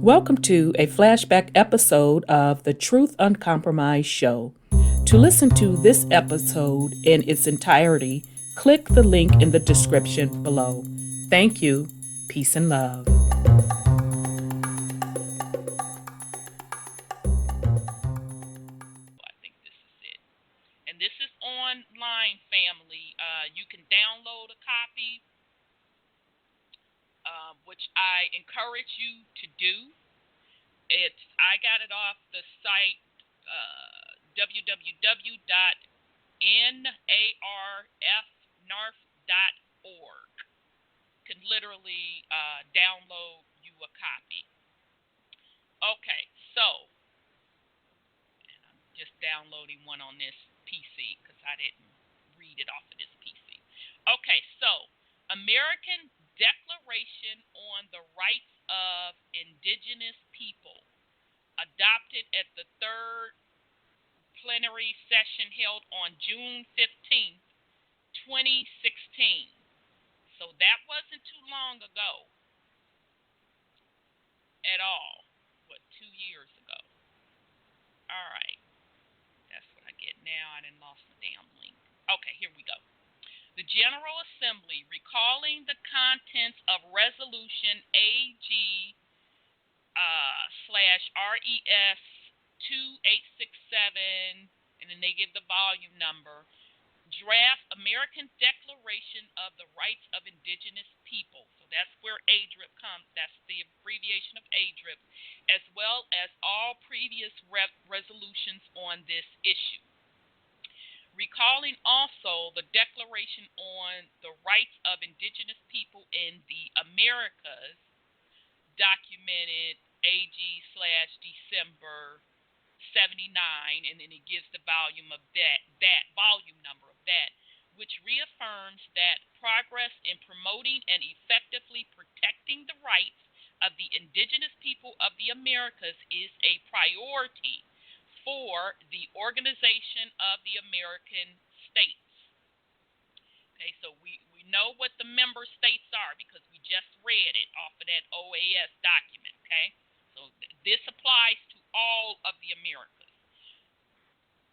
Welcome to a flashback episode of the Truth Uncompromised show. To listen to this episode in its entirety, click the link in the description below. Thank you. Peace and love. I think this is it. And this is online, family. You can download a copy, which I encourage you to do. I got it off the site www.narfnarf.org. You can literally download you a copy. Okay, so and I'm just downloading one on this PC because I didn't read it off of this PC. Okay, so American Declaration on the Rights of Indigenous People, adopted at the third plenary session held on June 15th, 2016. So that wasn't too long ago at all. What, 2 years ago? All right. That's what I get now. I done lost my damn link. Okay, here we go. The General Assembly, recalling the contents of Resolution AG /RES 2867, and then they give the volume number, draft American Declaration of the Rights of Indigenous People. So that's where ADRIP comes. That's the abbreviation of ADRIP, as well as all previous resolutions on this issue. Recalling also the Declaration on the Rights of Indigenous People in the Americas, documented AG/December 79, and then it gives the volume of that volume number of that, which reaffirms that progress in promoting and effectively protecting the rights of the indigenous people of the Americas is a priority for the Organization of the American States. Okay, so we know what the member states are because we just read it off of that OAS document, okay? So this applies to all of the Americas.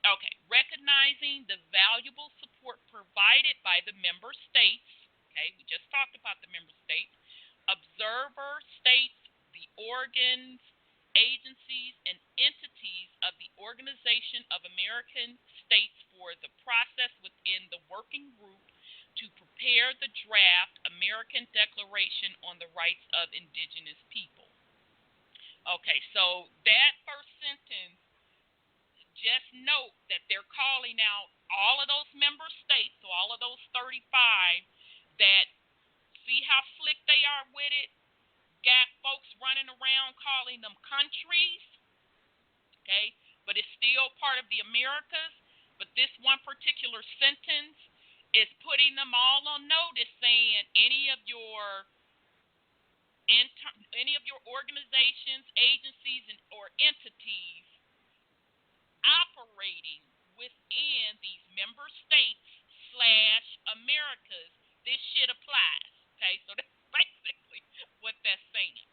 Okay, recognizing the valuable support provided by the member states, okay, we just talked about the member states, observer states, the organs, agencies, and entities of the Organization of American States for the process within the working group to prepare the draft American Declaration on the Rights of Indigenous People. Okay, so that first sentence, just note that they're calling out all of those member states, so all of those 35, that see how slick they are with it? Got folks running around calling them countries, okay? But it's still part of the Americas. But this one particular sentence is putting them all on notice, saying any of your organizations, agencies, or entities operating within these member states / Americas, this shit applies. Okay, so that's basically what that's saying.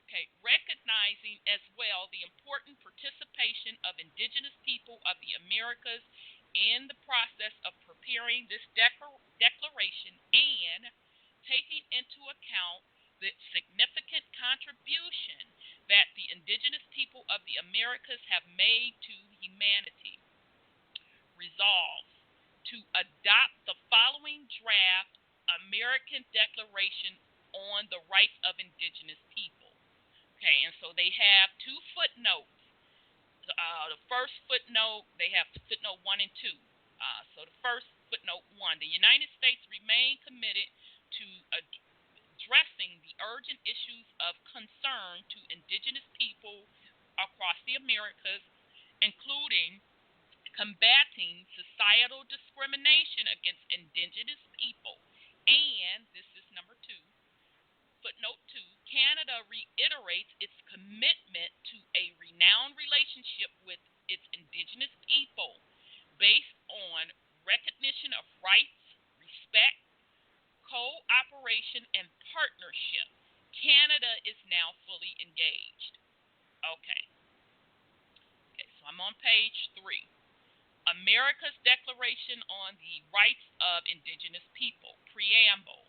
Okay, recognizing as well the important participation of indigenous people of the Americas in the process of preparing this declaration and taking into account the significant contribution that the indigenous people of the Americas have made to humanity. Resolves to adopt the following draft American Declaration on the Rights of Indigenous People. Okay, and so they have two footnotes. The first footnote, they have footnote 1 and 2. So the first footnote 1, the United States remain committed to addressing the urgent issues of concern to indigenous people across the Americas, including combating societal discrimination against indigenous people. And this is number 2. Footnote 2, Canada reiterates its commitment to a renowned relationship with its indigenous people based on recognition of rights, respect, cooperation, and partnership. Canada is now fully engaged. Okay. Okay, so I'm on page 3. America's Declaration on the Rights of Indigenous People, Preamble.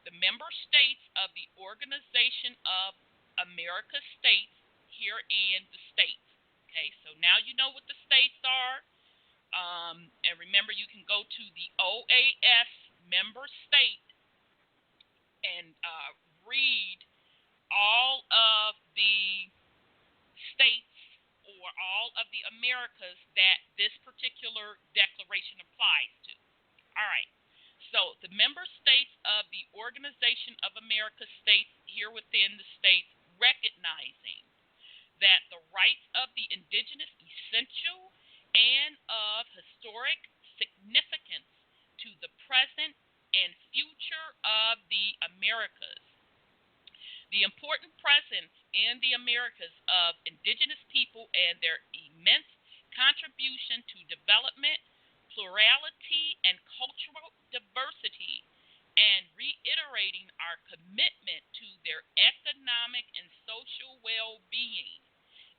The member states of the Organization of America States, herein the states. Okay, so now you know what the states are. And remember, you can go to the OAS member state and read all of the states or all of the Americas that this particular declaration applies to. All right. So the member states of the Organization of America States, here within the states, recognizing that the rights of the indigenous essential and of historic significance to the present and future of the Americas. The important presence in the Americas of indigenous people and their immense contribution to development, plurality, and cultural diversity, and reiterating our commitment to their economic and social well-being,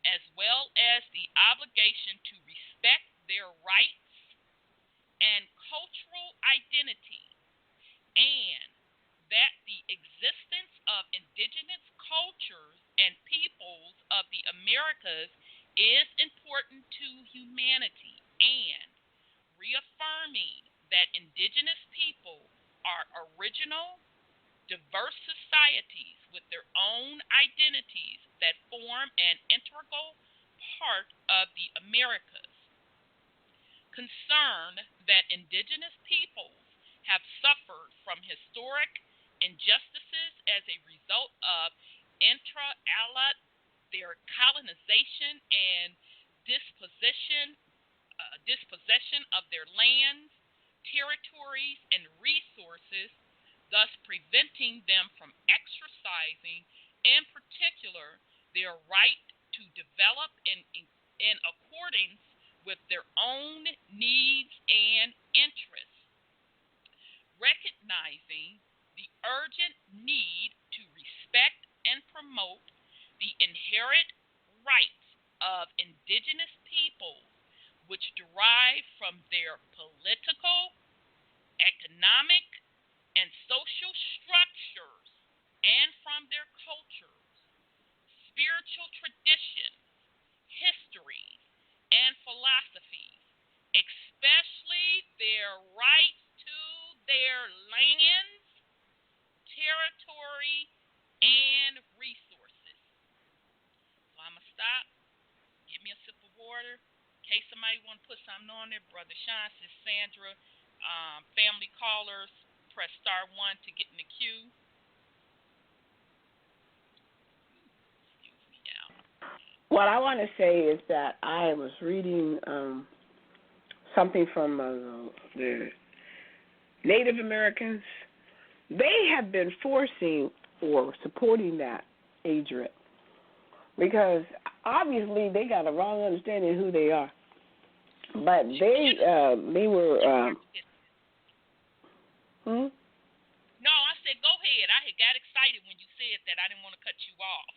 as well as the obligation to respect their rights and cultural identity, and that the existence of indigenous cultures and peoples of the Americas is important to humanity, and reaffirming that indigenous people are original, diverse societies with their own identities that form an integral part of the Americas. Concerned that indigenous peoples have suffered from historic injustices as a result of their colonization and dispossession of their lands, territories, and resources, thus preventing them from exercising, in particular, their right to develop in accordance with their own needs and interests. Recognizing the urgent need to respect and promote the inherent rights of indigenous peoples, which derive from their political, economic, and social structures, and from their cultures, spiritual traditions, histories, and philosophies, especially their rights to their lands, territory, and resources. So I'm going to stop, get me a sip of water. In case somebody want to put something on there, Brother Sean, Sis Sandra, family callers, press *1 to get in the queue. Excuse me, y'all. What I want to say is that I was reading something from the Native Americans. They have been forcing or supporting that ADRIP because obviously they got a wrong understanding of who they are. But they were. No, I said go ahead. I had got excited when you said that. I didn't want to cut you off.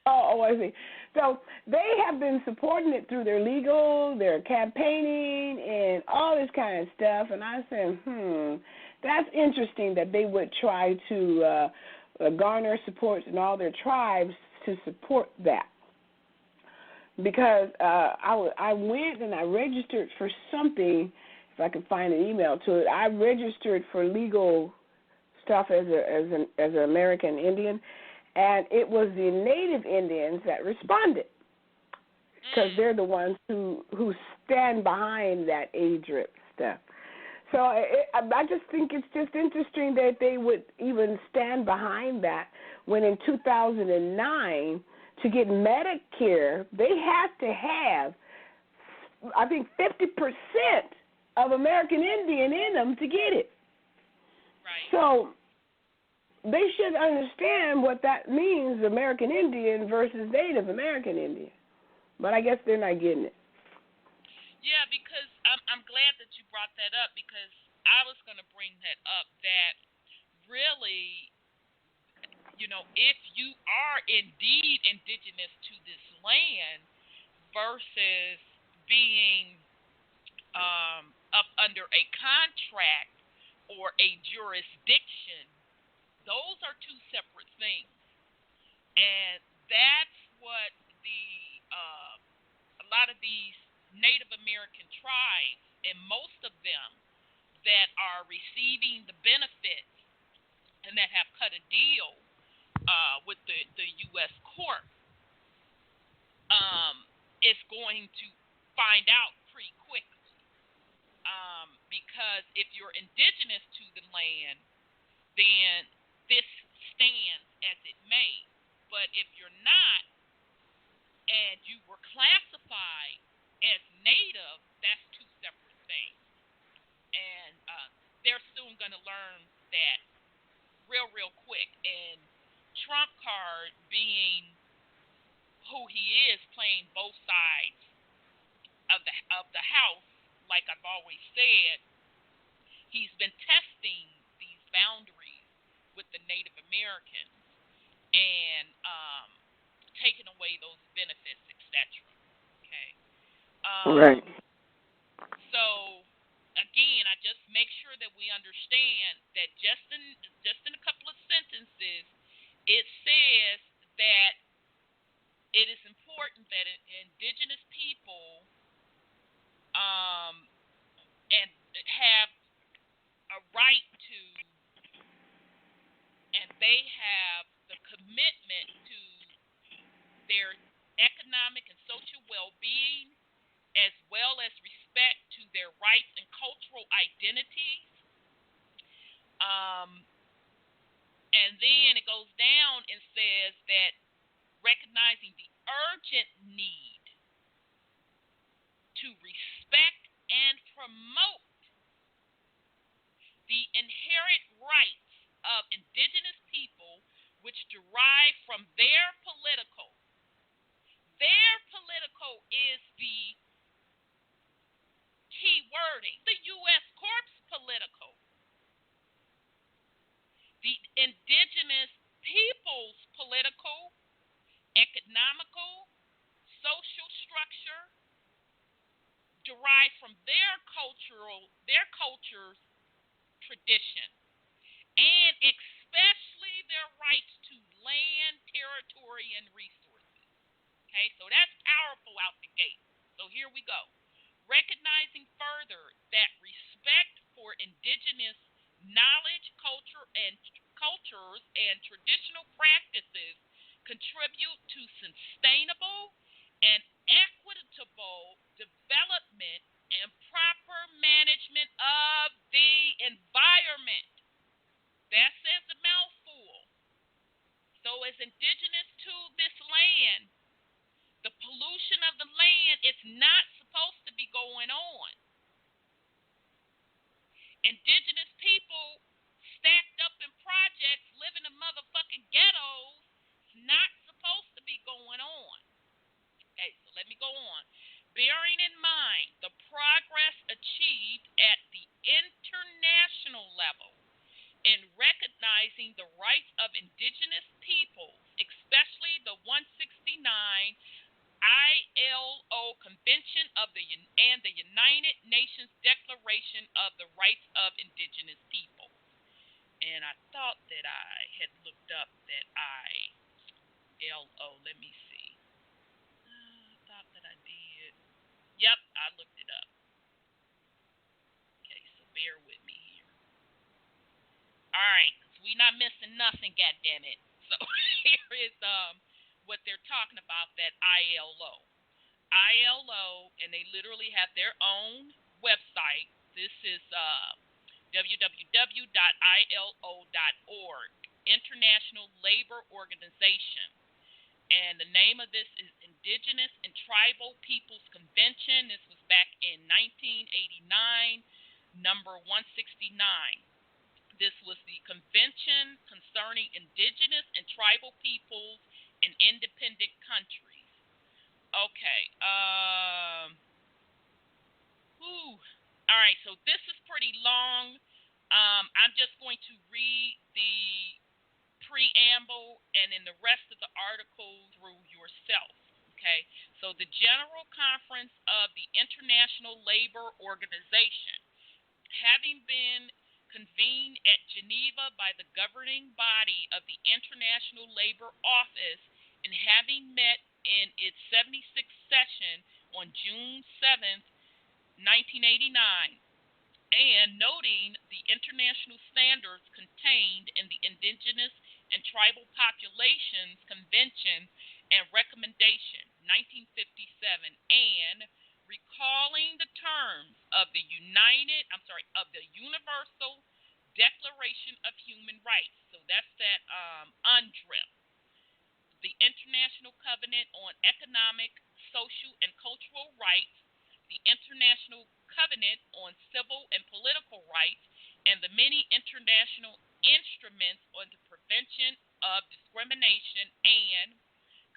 I see. So they have been supporting it through their campaigning, and all this kind of stuff. And I said, that's interesting that they would try to garner support in all their tribes to support that. Because I went and I registered for something, if I can find an email to it. I registered for legal stuff as an American Indian, and it was the Native Indians that responded because they're the ones who stand behind that ADRIP stuff. So I just think it's just interesting that they would even stand behind that when in 2009, to get Medicare, they have to have, I think, 50% of American Indian in them to get it. Right. So they should understand what that means, American Indian versus Native American Indian. But I guess they're not getting it. Yeah, because I'm glad that you brought that up, because I was going to bring that up, that really if you are indeed indigenous to this land versus being up under a contract or a jurisdiction, those are two separate things. And that's what a lot of these Native American tribes, and most of them that are receiving the benefits and that have cut a deal with the U.S. court, is going to find out pretty quickly. Because if you're indigenous to the land, then this stands as it may. But if you're not, and you were classified as native, that's two separate things. And they're soon going to learn that real quick. And Trump card being who he is, playing both sides of the house, like I've always said, he's been testing these boundaries with the Native Americans and taking away those benefits, etc. Okay. Right. So again, I just make sure that we understand that just in a couple of sentences, it says that it is important that indigenous people and have a right to, and they have the commitment to their economic and social well-being, as well as respect to their rights and cultural identities. And then it goes down and says that recognizing the urgent need to respect and promote the inherent rights of indigenous people which derive from their political is the key wording, the U.S. Corp's political, the indigenous people's political, economical, social structure derived from their culture's tradition, and especially their rights to land, territory, and resources. Okay, so that's powerful out the gate. So here we go. Recognizing further that respect for indigenous knowledge, cultures, and traditional practices contribute to sustainable and equitable development and proper management of the environment. That says a mouthful. So as indigenous to this land, the pollution of the land is not supposed to be going on. Indigenous people stacked up in projects, living in motherfucking ghettos, it's not supposed to be going on. Okay, so let me go on. Bearing in mind the progress achieved at the international level in recognizing the rights of indigenous peoples, especially the 169 ILO Convention and the United Nations Declaration of the Rights of Indigenous People. And I thought that I had looked up that ILO. Let me see. I thought that I did. Yep, I looked it up. Okay, so bear with me here. All right, so we're not missing nothing, goddammit. So here is what they're talking about, that ILO. ILO, and they literally have their own website. This is www.ilo.org, International Labor Organization. And the name of this is Indigenous and Tribal Peoples Convention. This was back in 1989, number 169. This was the Convention Concerning Indigenous and Tribal Peoples in Independent Countries. Okay. All right, so this is pretty long. I'm just going to read the preamble and in the rest of the article through yourself. Okay, so the General Conference of the International Labor Organization, having been convened at Geneva by the governing body of the International Labor Office and having met in its 76th session on June 7th, 1989, and noting the international standards contained in the Indigenous and Tribal Populations Convention and Recommendation 1957, and recalling the terms of the Universal Declaration of Human Rights. So that's that UNDRIP, the International Covenant on Economic, Social, and Cultural Rights, the International Covenant on Civil and Political Rights, and the many international instruments on the prevention of discrimination, and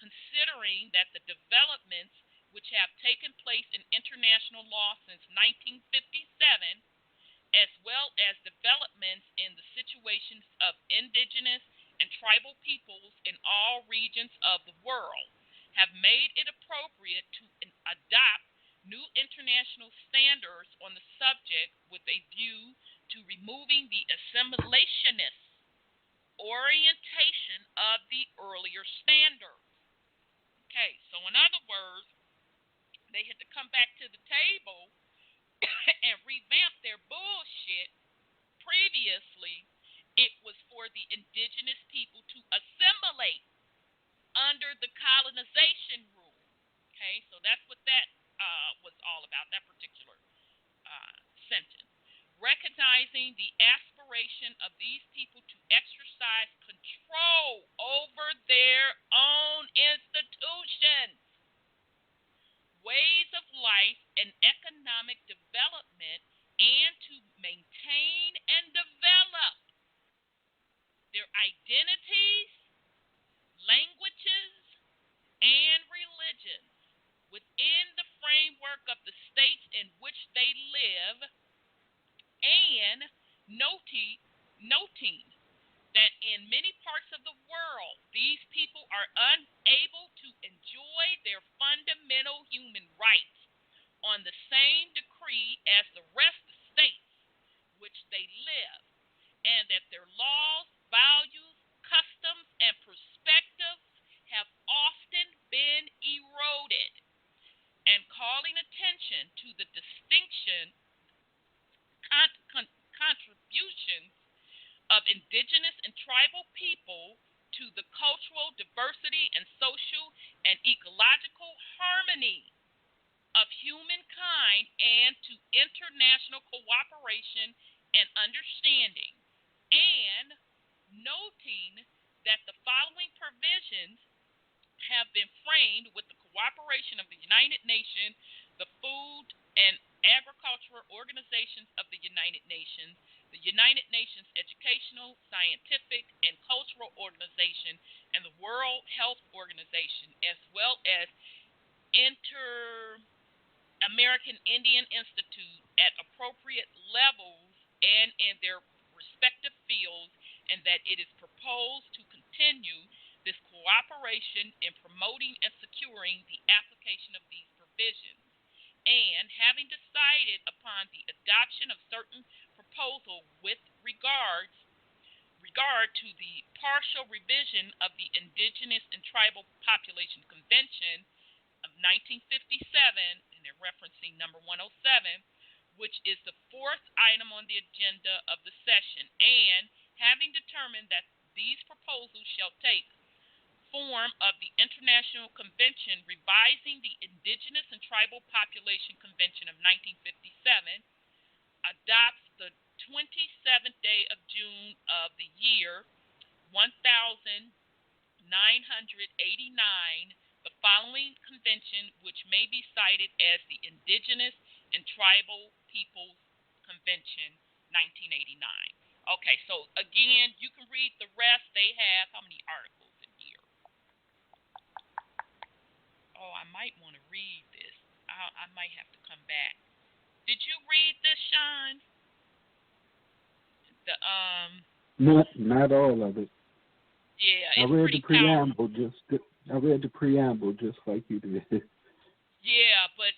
considering that the developments which have taken place in international law since 1957, as well as developments in the situations of indigenous and tribal peoples in all regions of the world, have made it appropriate to adopt new international standards on the subject with a view to removing the assimilationist orientation of the earlier standards. Okay, so in other words, they had to come back to the table and revamp their bullshit. Previously, it was for the indigenous people to assimilate under the colonization rule. Okay, so that's what that was all about, that particular sentence. Recognizing the aspiration of these people to exercise control over their own institutions, ways of life, and economic development, and to maintain and develop their identities, languages, and religions within the framework of the states in which they live, and noting that in many parts of the world, these people are unable to enjoy their fundamental human rights on the same decree as the rest of the states which they live, and that their laws, values, customs, and perspectives have often been eroded, and calling attention to the contributions of indigenous and tribal people to the cultural diversity and social and ecological harmony of humankind, and to international cooperation and understanding, and noting that the following provisions have been framed with the cooperation of the United Nations, the Food and Agricultural Organizations of the United Nations, the United Nations Educational, Scientific, and Cultural Organization, and the World Health Organization, as well as Inter-American Indian Institute at appropriate levels and in their respective fields, and that it is proposed to continue this cooperation in promoting and securing the application of these provisions. And having decided upon the adoption of certain proposals with regard to the partial revision of the Indigenous and Tribal Population Convention of 1957, and they're referencing number 107, which is the fourth item on the agenda of the session, and having determined that these proposals shall take form of the International Convention revising the Indigenous and Tribal Population Convention of 1957, adopts the 27th day of June of the year 1989, the following convention, which may be cited as the Indigenous and Tribal Peoples Convention 1989. Okay, so again, you can read the rest. They have how many articles in here? Oh, I might want to read this. I might have to come back. Did you read this, Sean? Not all of it. Yeah, I it's read the pretty powerful. preamble just like you did. Yeah, but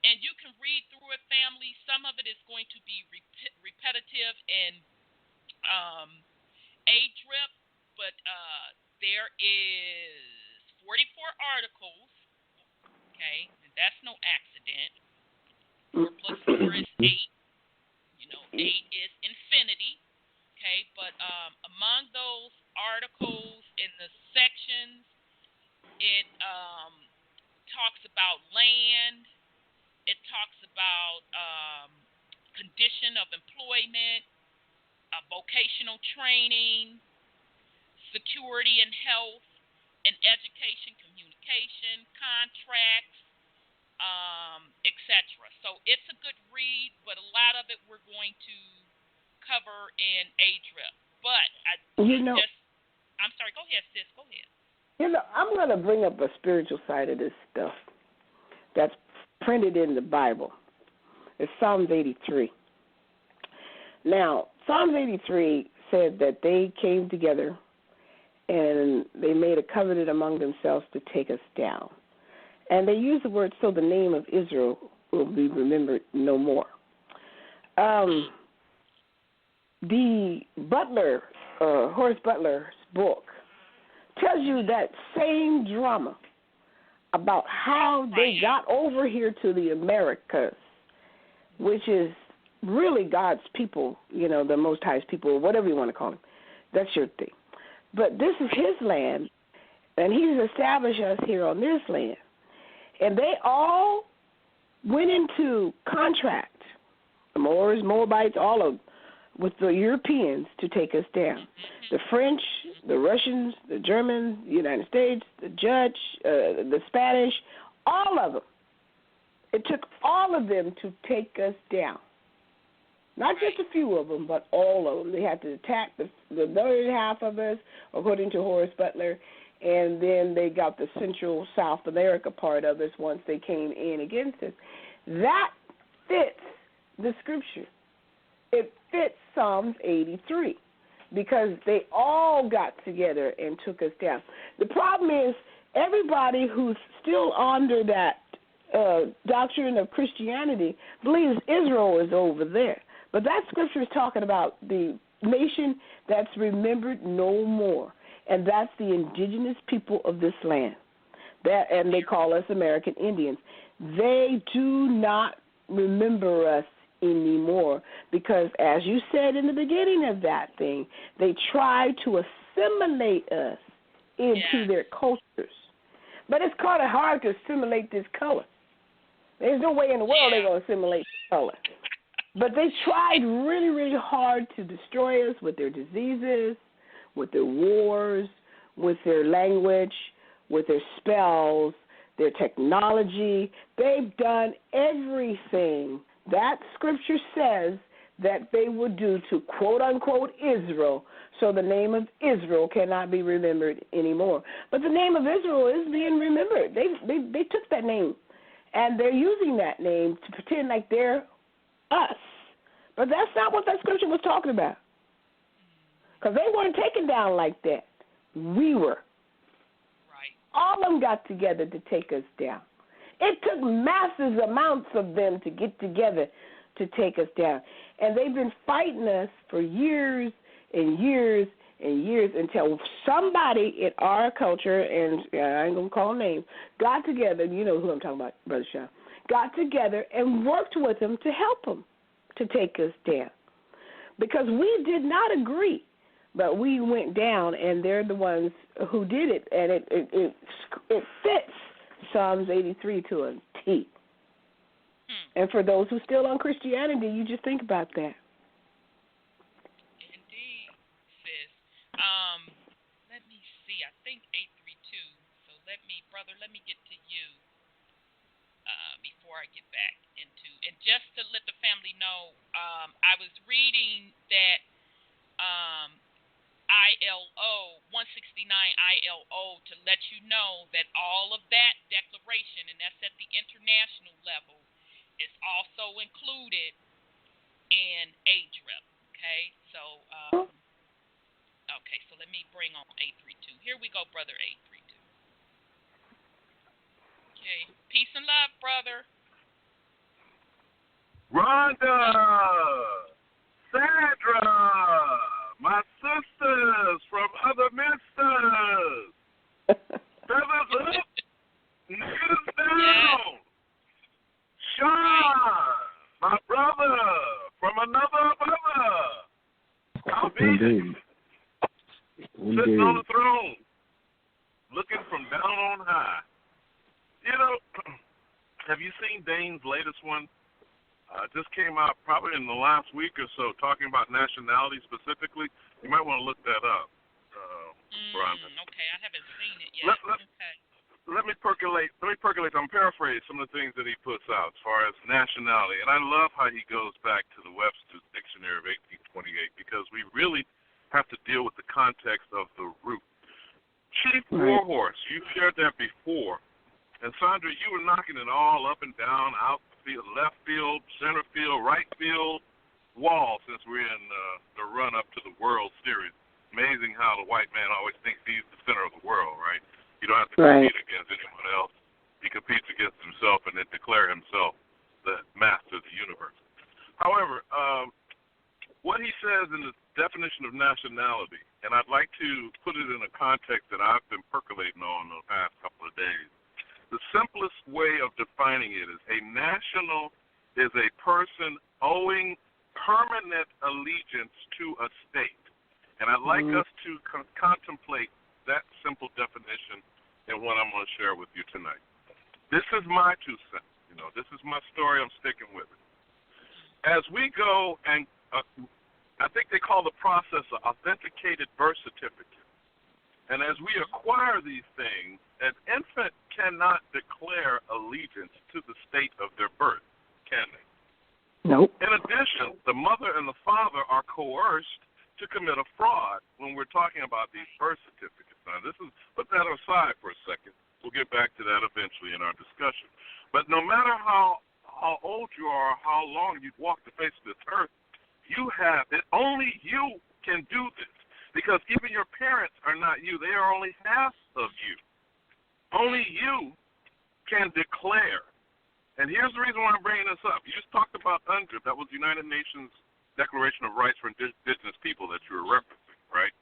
and you can read through it, family. Some of it is going to be repetitive and ADRIP, but there is 44 articles. Okay, and that's no accident. 4 plus 4 is 8. You know, 8 is infinity. Okay, but among those articles in the sections, it talks about land. It talks about condition of employment, vocational training, security and health, and education, communication, contracts, etc. So it's a good read, but a lot of it we're going to cover in ADRIP. But I'm sorry. Go ahead, sis. Go ahead. I'm going to bring up a spiritual side of this stuff that's printed in the Bible. It's Psalms 83. Now, Psalms 83 said that they came together and they made a covenant among themselves to take us down. And they used the word, so the name of Israel will be remembered no more. The Butler, Horace Butler's book, tells you that same drama about how they got over here to the Americas, which is really God's people, the Most High's people, whatever you want to call them. That's your thing. But this is his land, and he's established us here on this land. And they all went into contract, the Moors, Moabites, all of them, with the Europeans to take us down. The French, the Russians, the Germans, the United States, the Dutch, the Spanish, all of them. It took all of them to take us down. Not just a few of them, but all of them. They had to attack the northern half of us, according to Horace Butler, and then they got the Central South America part of us once they came in against us. That fits the scripture. It fits Psalms 83 because they all got together and took us down. The problem is everybody who's still under that doctrine of Christianity believes Israel is over there. But that scripture is talking about the nation that's remembered no more, and that's the indigenous people of this land. And they call us American Indians. They do not remember us anymore because, as you said in the beginning of that thing, they try to assimilate us into their cultures. But it's kind of hard to assimilate this color. There's no way in the world they're going to assimilate this color. But they tried really, really hard to destroy us with their diseases, with their wars, with their language, with their spells, their technology. They've done everything that scripture says that they would do to quote-unquote Israel, so the name of Israel cannot be remembered anymore. But the name of Israel is being remembered. They took that name, and they're using that name to pretend like they're us. But that's not what that scripture was talking about. Because they weren't taken down like that. We were. Right. All of them got together to take us down. It took massive amounts of them to get together to take us down. And they've been fighting us for years and years and years until somebody in our culture, and I ain't going to call names, got together, you know who I'm talking about, Brother Sean, got together and worked with them to help them to take us down. Because we did not agree, but we went down, and they're the ones who did it, and it fits Psalms 83 to a T. And for those who still on Christianity, you just think about that. Indeed, sis. Let me see. I think 832. So let me get to you before I get back into. And just to let the family know, I was reading that ILO 169 ILO to let you know that all of that declaration, and that's at the international level, is also included in ADRIP. Okay, so Okay, so let me bring on 832. Here we go, brother 832. Okay, peace and love, brother. Rhonda, Sandra, my sisters from other misters. Feathers up, niggas down. Sean, my brother from another mother. I'll be Indeed. sitting on the throne, looking from down on high. You know, have you seen Dane's latest one? Just came out probably in the last week or so, talking about nationality specifically. You might want to look that up, Rhonda. Okay, I haven't seen it yet. Let me percolate. I'm paraphrasing some of the things that he puts out as far as nationality, and I love how he goes back to the Webster's Dictionary of 1828 because we really have to deal with the context of the root. Chief Warhorse, you've shared that before, and Sandra, you were knocking it all up and down, outfield, left field, center field, right field, wall since we're in the run-up to the World Series. Amazing how the white man always thinks he's the center of the world, right? You don't have to compete against anyone else. He competes against himself and then declare himself the master of the universe. However, what he says in the definition of nationality, and I'd like to put it in a context that I've been percolating on the past couple of days. The simplest way of defining it is a national is a person owing permanent allegiance to a state. And I'd like us to contemplate that simple definition in what I'm going to share with you tonight. This is my 2 cents. You know, this is my story. I'm sticking with it. As we go, and I think they call the process an authenticated birth certificate. And as we acquire these things, an infant cannot declare allegiance to the state of their birth, can they? Nope. In addition, the mother and the father are coerced to commit a fraud when we're talking about these birth certificates. Now, put that aside for a second. We'll get back to that eventually in our discussion. But no matter how old you are, how long you've walked the face of this earth, you have it. Only you can do this because even your parents are not you. They are only half of you. Only you can declare. And here's the reason why I'm bringing this up. You just talked about UnCONPromeyezed. That was the United Nations Declaration of Rights for Indigenous People that you were referencing, right?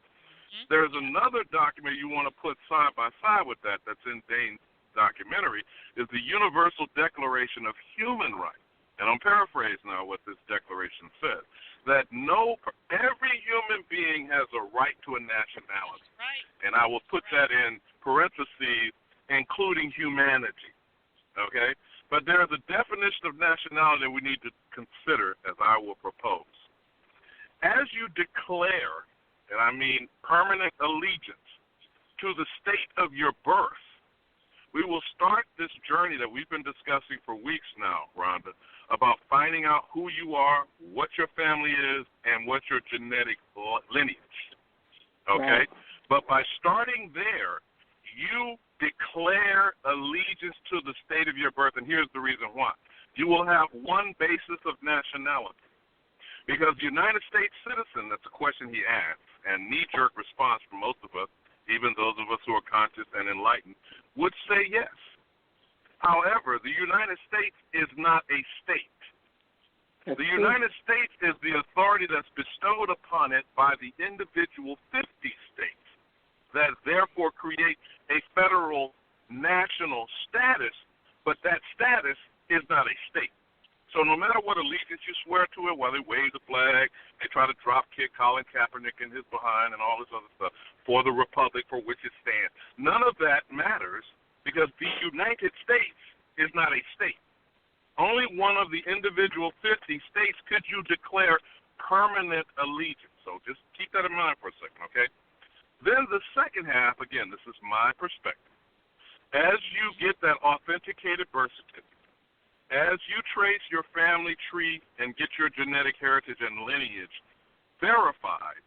There's another document you want to put side by side with that that's in Dane's documentary is the Universal Declaration of Human Rights. And I'm paraphrasing now what this declaration says, that every human being has a right to a nationality. Right. And I will put that in parentheses, including humanity, okay? But there is a definition of nationality that we need to consider as I will propose. As you declare, and I mean permanent allegiance, to the state of your birth, we will start this journey that we've been discussing for weeks now, Rhonda, about finding out who you are, what your family is, and what your genetic lineage, okay? Right. But by starting there, you declare allegiance to the state of your birth, and here's the reason why. You will have one basis of nationality. Because the United States citizen, that's a question he asks, and knee-jerk response from most of us, even those of us who are conscious and enlightened, would say yes. However, the United States is not a state. The United States is the authority that's bestowed upon it by the individual 50 states that therefore create a federal national status, but that status is not a state. So no matter what allegiance you swear to it, while they wave the flag, they try to drop kick Colin Kaepernick in his behind and all this other stuff for the republic for which it stands. None of that matters because the United States is not a state. Only one of the individual 50 states could you declare permanent allegiance. So just keep that in mind for a second, okay? Then the second half, again, this is my perspective. As you get that authenticated birth certificate, as you trace your family tree and get your genetic heritage and lineage verified,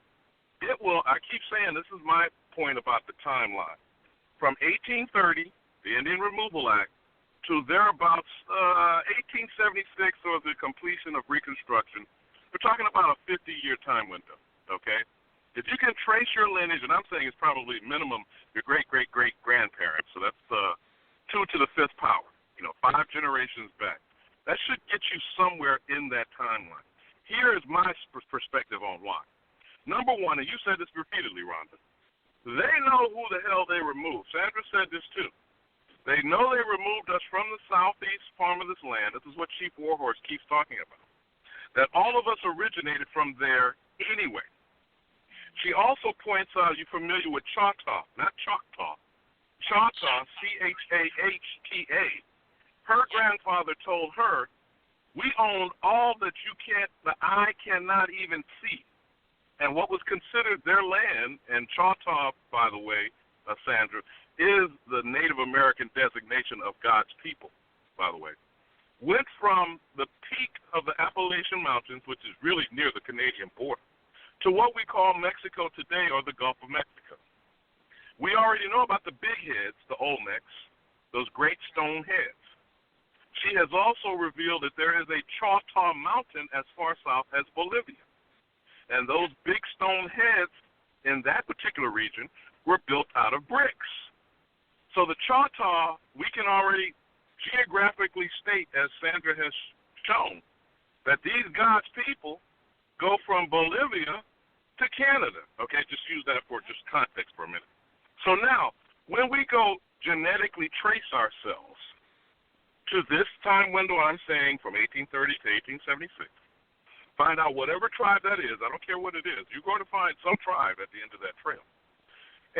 it will, I keep saying this is my point about the timeline, from 1830, the Indian Removal Act, to thereabouts 1876 or the completion of Reconstruction, we're talking about a 50-year time window, okay? If you can trace your lineage, and I'm saying it's probably minimum your great-great-great-grandparents, so that's 2 to the 5th power, 5 generations back. That should get you somewhere in that timeline. Here is my perspective on why. Number one, and you said this repeatedly, Rhonda, they know who the hell they removed. Sandra said this too. They know they removed us from the southeast farm of this land. This is what Chief Warhorse keeps talking about. That all of us originated from there anyway. She also points out, you're familiar with Choctaw, not Choctaw. Choctaw, Chahta. Her grandfather told her, we own all that the eye cannot even see. And what was considered their land, and Choctaw, by the way, Sandra, is the Native American designation of God's people, by the way, went from the peak of the Appalachian Mountains, which is really near the Canadian border, to what we call Mexico today, or the Gulf of Mexico. We already know about the big heads, the Olmecs, those great stone heads. She has also revealed that there is a Choctaw Mountain as far south as Bolivia. And those big stone heads in that particular region were built out of bricks. So the Choctaw, we can already geographically state, as Sandra has shown, that these God's people go from Bolivia to Canada. Okay, just use that for just context for a minute. So now, when we go genetically trace ourselves to this time window I'm saying from 1830 to 1876, find out whatever tribe that is, I don't care what it is, you're going to find some tribe at the end of that trail.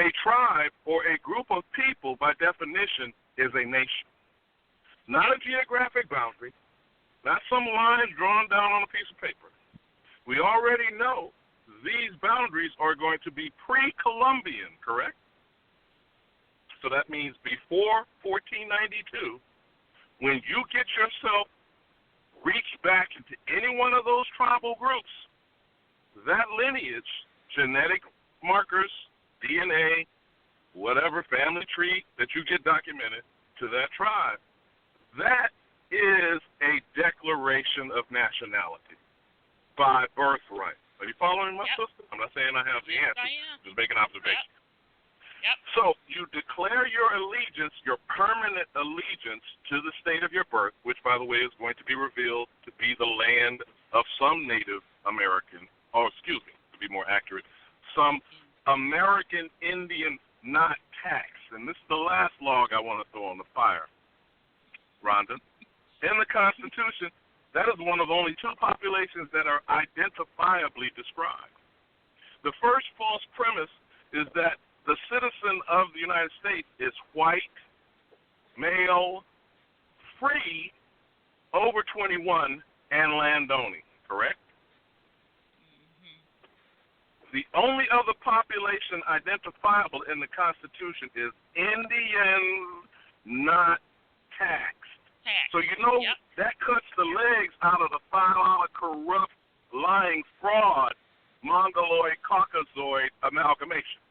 A tribe or a group of people, by definition, is a nation. Not a geographic boundary, not some lines drawn down on a piece of paper. We already know these boundaries are going to be pre-Columbian, correct? So that means before 1492, when you get yourself reached back into any one of those tribal groups, that lineage, genetic markers, DNA, whatever family tree that you get documented to that tribe, that is a declaration of nationality by birthright. Are you following my sister? I'm not saying I have the answer. I am. Just making an observation. Yep. So you declare your allegiance, your permanent allegiance to the state of your birth, which, by the way, is going to be revealed to be the land of some Native American, or excuse me, to be more accurate, some American Indian not taxed. And this is the last log I want to throw on the fire, Rhonda. In the Constitution, that is one of only 2 populations that are identifiably described. The first false premise is that the citizen of the United States is white, male, free, over 21, and landowning, correct? The only other population identifiable in the Constitution is Indians not taxed. So you know that cuts the legs out of the foul, corrupt, lying, fraud, Mongoloid, Caucasoid amalgamation.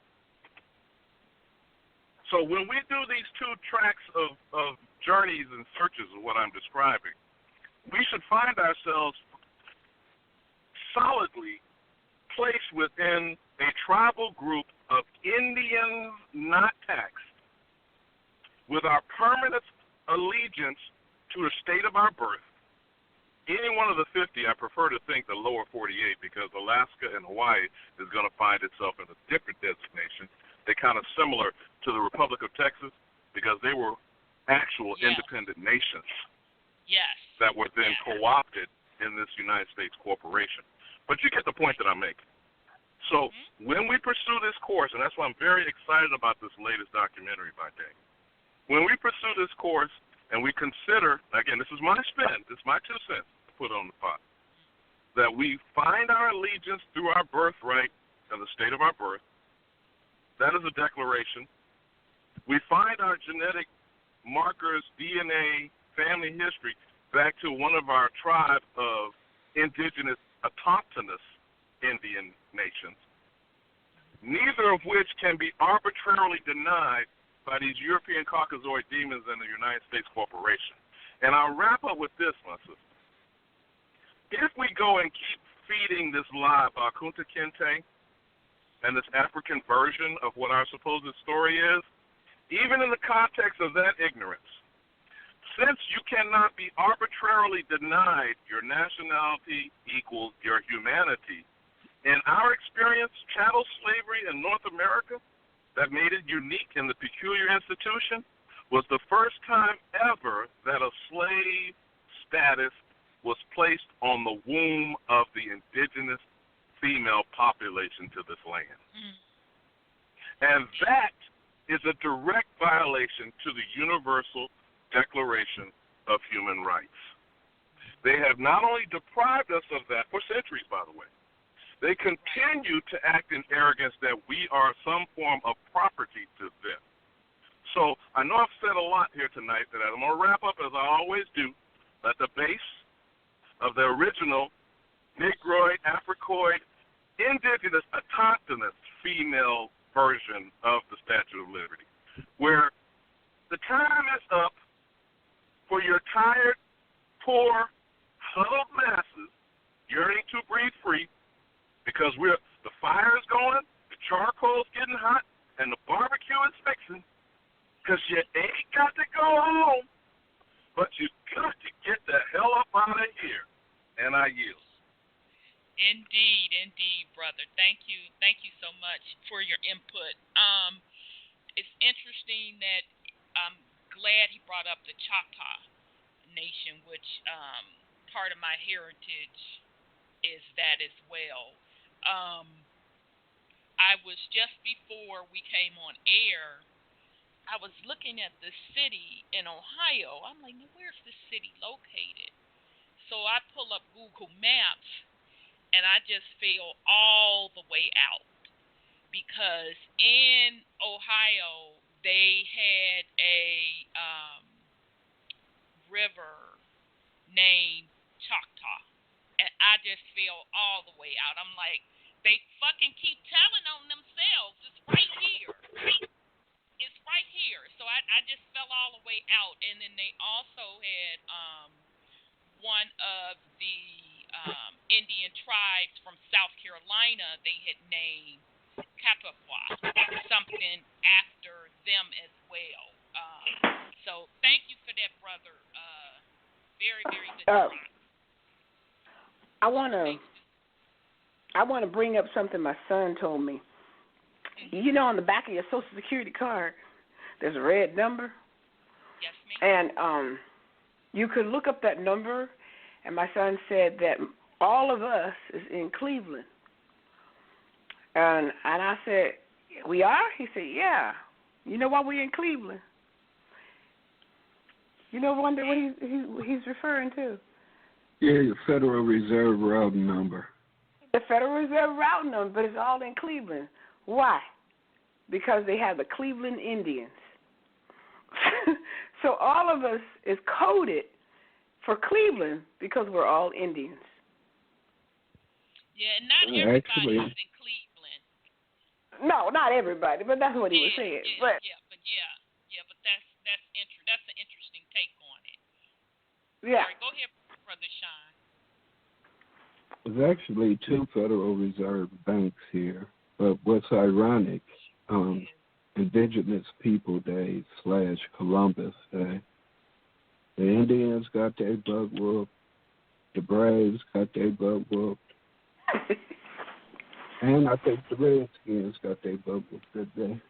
So when we do these 2 tracks of journeys and searches of what I'm describing, we should find ourselves solidly placed within a tribal group of Indians not taxed, with our permanent allegiance to the state of our birth. Any one of the 50, I prefer to think the lower 48, because Alaska and Hawaii is going to find itself in a different designation. They're kind of similar to the Republic of Texas because they were actual independent nations that were then co-opted in this United States corporation. But you get the point that I'm making. So when we pursue this course, and that's why I'm very excited about this latest documentary by Dave, when we pursue this course and we consider, again, this is my spin, this is my 2 cents to put on the pot, that we find our allegiance through our birthright and the state of our birth. That is a declaration. We find our genetic markers, DNA, family history, back to one of our tribe of indigenous, autochthonous Indian nations, neither of which can be arbitrarily denied by these European Caucasoid demons and the United States corporation. And I'll wrap up with this, my sister. If we go and keep feeding this lie about Kunta Kinte, and this African version of what our supposed story is, even in the context of that ignorance, since you cannot be arbitrarily denied your nationality equals your humanity, in our experience, chattel slavery in North America that made it unique in the peculiar institution was the first time ever that a slave status was placed on the womb of the indigenous female population to this land. And that is a direct violation to the Universal Declaration of Human Rights. They have not only deprived us of that for centuries, by the way, they continue to act in arrogance that we are some form of property to them. So I know I've said a lot here tonight that I'm going to wrap up as I always do at the base of the original Negroid, Africoid, Indigenous, autochthonous female version of the Statue of Liberty, where the time is up for your tired, poor, huddled masses yearning to breathe free, because the fire is going, the charcoal's getting hot, and the barbecue is fixing, because you ain't got to go home, but you got to get the hell up out of here. And I yield. Indeed, brother. Thank you so much for your input. It's interesting that I'm glad he brought up the Choctaw Nation, which part of my heritage is that as well. I was just before we came on air, I was looking at the city in Ohio. I'm like, where's this city located? So I pull up Google Maps, and I just feel all the way out, because in Ohio they had a river named Choctaw, and I just feel all the way out. I'm like, they fucking keep telling on themselves. It's right here. It's right here. So I just fell all the way out. And then they also had one of the Indian tribes from South Carolina. They had named Catawba, something after them as well. So thank you for that, brother. Very, very good job. I want to bring up something my son told me. You know, on the back of your Social Security card, there's a red number. Yes, ma'am. And you could look up that number, and my son said that all of us is in Cleveland. And I said, we are? He said, yeah. You know why we're in Cleveland? You know, wonder what he's referring to. Yeah, your Federal Reserve route number. The Federal Reserve route number, but it's all in Cleveland. Why? Because they have the Cleveland Indians. So all of us is coded for Cleveland because we're all Indians. Yeah, not everybody is in Cleveland. No, not everybody, but that's what he was saying. But that's an interesting take on it. Yeah. Sorry, go ahead, Brother Sean. There's actually two Federal Reserve banks here, but what's ironic, Indigenous People Day / Columbus Day, the Indians got their butt whooped, the Braves got their butt whooped, and I think the Redskins got their butt whooped that day.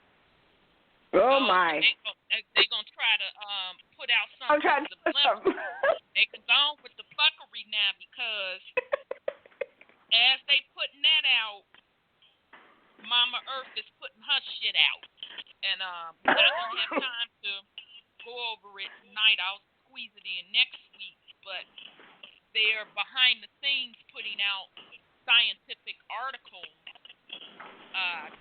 Oh my! They gonna try to put out something. They can go on with the fuckery now, because as they putting that out, Mama Earth is putting her shit out, and I don't have time to go over it tonight. I'll squeeze it in next week, but they're behind the scenes putting out scientific articles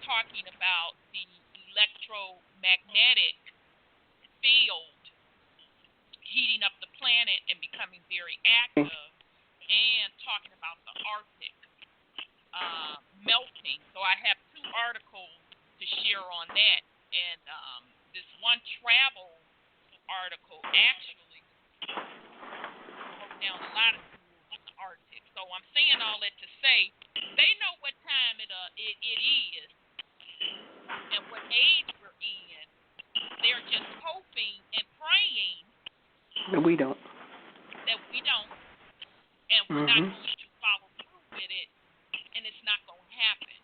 talking about the electromagnetic field heating up the planet and becoming very active, and talking about the Arctic melting. So I have two articles to share on that, and this one travel article actually broke down a lot of tools in the Arctic. So I'm saying all that to say they know what time it is. And what age we're in, they're just hoping and praying No, we don't. that we don't, and we're not going to follow through with it, and it's not going to happen.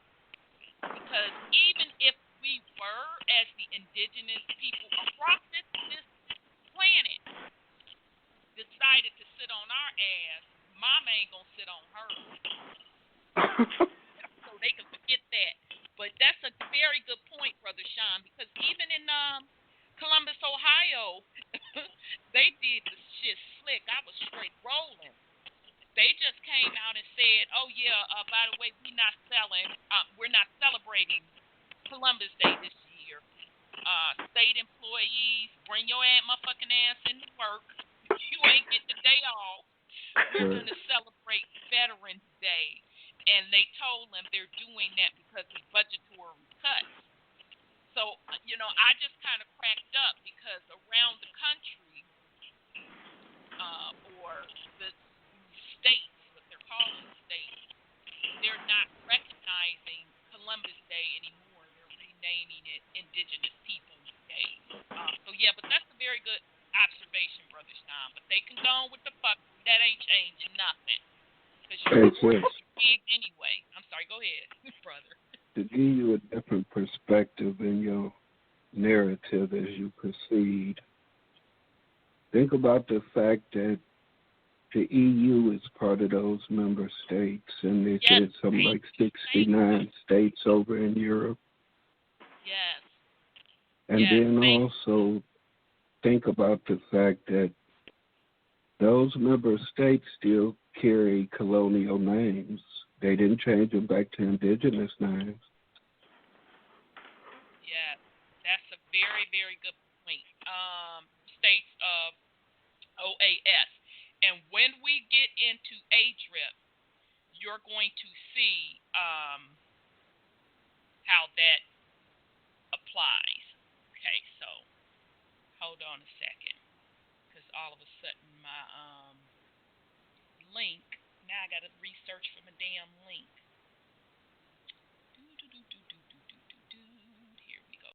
Because even if we were, as the indigenous people across this planet, decided to sit on our ass, Mama ain't going to sit on hers. So they can forget that. But that's a very good point, Brother Sean, because even in Columbus, Ohio, they did the shit slick. I was straight rolling. They just came out and said, "Oh yeah, by the way, we're not celebrating Columbus Day this year. State employees, bring your motherfucking ass into work. You ain't getting the day off. We're gonna celebrate Veterans Day." And they told them they're doing that because of budgetary cuts. So, I just kind of cracked up because around the country, or the states, what they're calling states, they're not recognizing Columbus Day anymore. They're renaming it Indigenous Peoples Day. But that's a very good observation, Brother Stein. But they can go on with the fuck. That ain't changing nothing. Because you're big anyway. I'm sorry, go ahead, brother. To give you a different perspective in your narrative as you proceed, think about the fact that the EU is part of those member states, and there's something like 69 states over in Europe. Yes. And then also think about the fact that those member states still carry colonial names. They didn't change them back to indigenous names. Yeah, that's a very, very good point. States of OAS. And when we get into ADRIP, you're going to see how that applies. Okay, so hold on a second, because all of a sudden my link, now I got to research for my damn link.